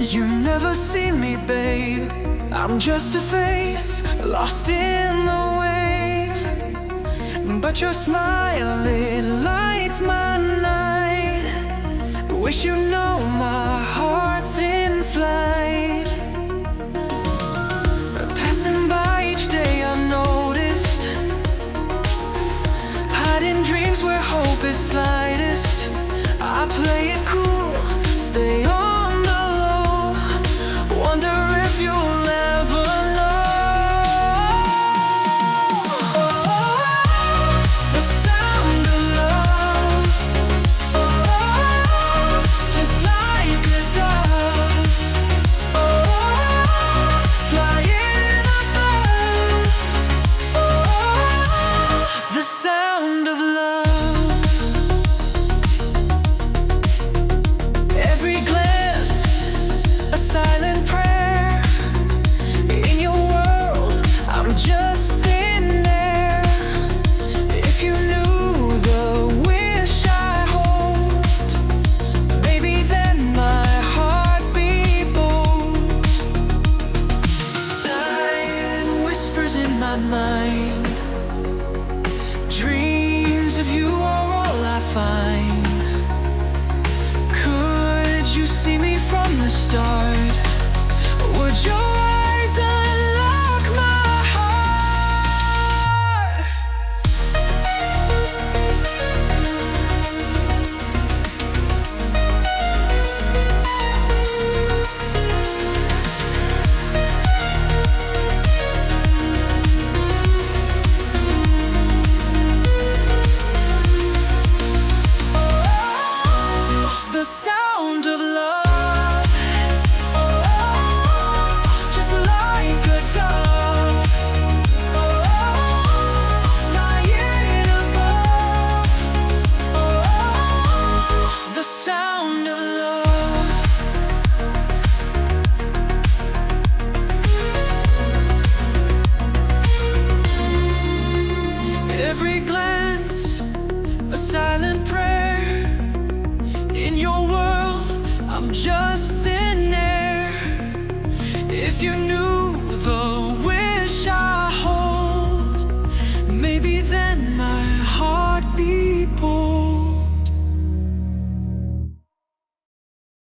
You never see me, babe. I'm just a face lost in the wave. But your smile, it lights my night. Wish you know my heart's in flight. Passing by each day I've noticed, hiding dreams where hope is slightest. I play it cool, stay on the low. Wonder if you'll ever know. The sound of love, just like a dove, flying above. The sound of love. Every glance, a silent prayer. In your world, I'm just thin air. If you knew the wish I hold, maybe then my heart be bold. Silent whispers in my mind, dreams of you are all I find. Could you see me from the start? Would your eyes unlock my heart? The sound of love, just like a dove, flying above. The sound of love. Every glance, a silent prayer. In your world, I'm just thin air. If you knew